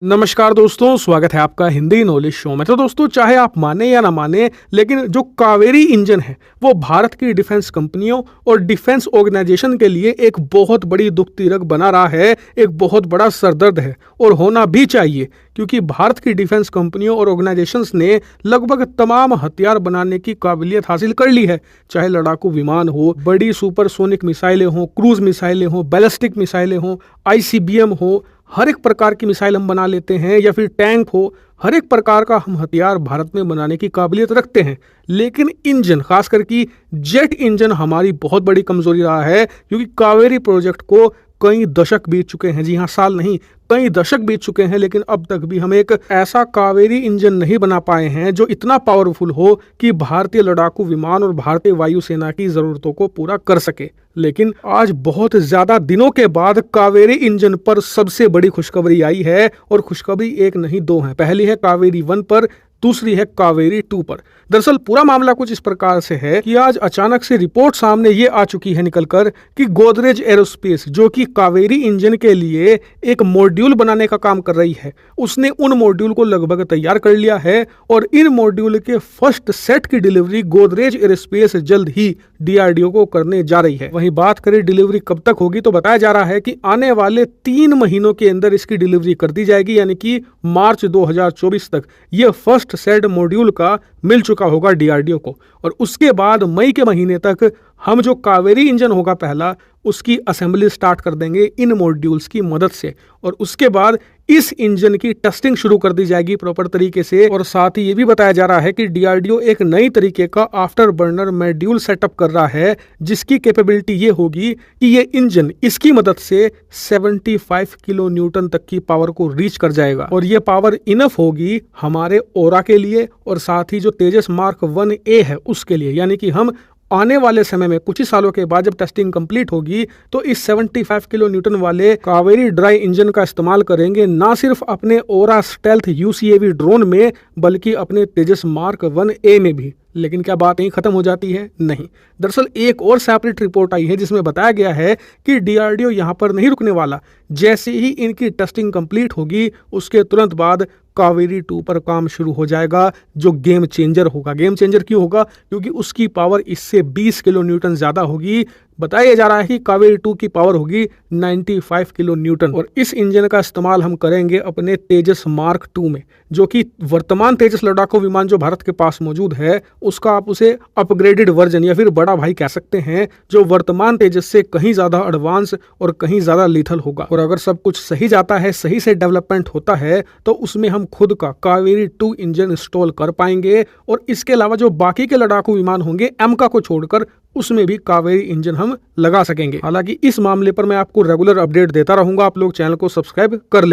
नमस्कार दोस्तों, स्वागत है आपका हिंदी नॉलेज शो में। तो दोस्तों, चाहे आप माने या ना माने, लेकिन जो कावेरी इंजन है वो भारत की डिफेंस कंपनियों और डिफेंस ऑर्गेनाइजेशन के लिए एक बहुत बड़ी दुख तीरक बना रहा है, एक बहुत बड़ा सरदर्द है और होना भी चाहिए, क्योंकि भारत की डिफेंस कंपनियों और ऑर्गेनाइजेशंस ने लगभग तमाम हथियार बनाने की काबिलियत हासिल कर ली है। चाहे लड़ाकू विमान हो, बड़ी सुपरसोनिक मिसाइलें हो, क्रूज मिसाइलें हो, बैलिस्टिक मिसाइलें हो, आईसीबीएम हो, हर एक प्रकार की मिसाइल हम बना लेते हैं, या फिर टैंक हो, हर एक प्रकार का हम हथियार भारत में बनाने की काबिलियत रखते हैं। लेकिन इंजन, खास करके जेट इंजन हमारी बहुत बड़ी कमजोरी रहा है, क्योंकि कावेरी प्रोजेक्ट को कई दशक बीत चुके हैं। जी हाँ, साल नहीं, कई दशक बीत चुके हैं, लेकिन अब तक भी हम एक ऐसा कावेरी इंजन नहीं बना पाए हैं जो इतना पावरफुल हो कि भारतीय लड़ाकू विमान और भारतीय वायुसेना की जरूरतों को पूरा कर सके। लेकिन आज बहुत ज्यादा दिनों के बाद कावेरी इंजन पर सबसे बड़ी खुशखबरी आई है, और खुशखबरी एक नहीं दो है। पहली है कावेरी 1 पर, दूसरी है कावेरी 2 पर। दरअसल पूरा मामला कुछ इस प्रकार से है कि आज अचानक से रिपोर्ट सामने ये आ चुकी है निकलकर कि गोदरेज एरोस्पेस, जो कि कावेरी इंजन के लिए एक मॉड्यूल बनाने का काम कर रही है, उसने उन मॉड्यूल को लगभग तैयार कर लिया है, और इन मॉड्यूल के फर्स्ट सेट की डिलीवरी गोदरेज एरोस्पेस जल्द ही डीआरडीओ को करने जा रही है। वहीं बात करें डिलीवरी कब तक होगी, तो बताया जा रहा है कि आने वाले 3 महीनों के अंदर इसकी डिलीवरी कर दी जाएगी, यानी कि मार्च 2024 तक यह फर्स्ट सेट मॉड्यूल का मिल चुका होगा डीआरडीओ को। और उसके बाद मई के महीने तक हम जो कावेरी इंजन होगा पहला, उसकी असेंबली स्टार्ट कर देंगे इन मॉड्यूल्स की मदद से, और उसके बाद इस इंजन की टेस्टिंग शुरू कर दी जाएगी प्रॉपर तरीके से। और साथ ही ये भी बताया जा रहा है कि डीआरडीओ एक नई तरीके का आफ्टर बर्नर मॉड्यूल सेटअप कर रहा है, जिसकी कैपेबिलिटी ये होगी कि ये इंजन इसकी मदद से 75 किलो न्यूटन तक की पावर को रीच कर जाएगा, और ये पावर इनफ होगी हमारे ओरा के लिए, और साथ ही जो तेजस मार्क 1A है उसके लिए। यानी कि हम आने वाले समय में कुछ ही सालों के बाद जब टेस्टिंग कंप्लीट होगी, तो इस 75 किलो न्यूटन वाले कावेरी ड्राई इंजन का इस्तेमाल करेंगे, ना सिर्फ अपने ओरा स्टेल्थ यूसीएवी ड्रोन में, बल्कि अपने तेजस मार्क 1A में भी। लेकिन क्या बात यहीं खत्म हो जाती है? नहीं। दरअसल एक और सेपरेट रिपोर्ट आई है जिसमें बताया गया है कि डीआरडीओ यहां पर नहीं रुकने वाला। जैसे ही इनकी टेस्टिंग कंप्लीट होगी, उसके तुरंत बाद कावेरी 2 पर काम शुरू हो जाएगा, जो गेम चेंजर होगा। गेम चेंजर क्यों होगा? क्योंकि उसकी पावर इससे 20 किलो न्यूटन ज्यादा होगी। बताया जा रहा है कि कावेरी 2 की पावर होगी 95 किलो न्यूटन, और इस इंजन का इस्तेमाल हम करेंगे अपने तेजस मार्क 2 में, जो कि वर्तमान तेजस लड़ाकू विमान जो भारत के पास मौजूद है, उसका आप उसे अपग्रेडेड वर्जन या फिर बड़ा भाई कह सकते हैं, जो वर्तमान तेजस से कहीं ज्यादा एडवांस और कहीं ज्यादा लीथल होगा। और अगर सब कुछ सही जाता है, सही से डेवलपमेंट होता है, तो उसमें हम खुद का कावेरी 2 इंजन इंस्टॉल कर पाएंगे। और इसके अलावा जो बाकी के लड़ाकू विमान होंगे एमका को छोड़कर, उसमें भी कावेरी इंजन हम लगा सकेंगे। हालांकि इस मामले पर मैं आपको रेगुलर अपडेट देता रहूंगा, आप लोग चैनल को सब्सक्राइब कर लें।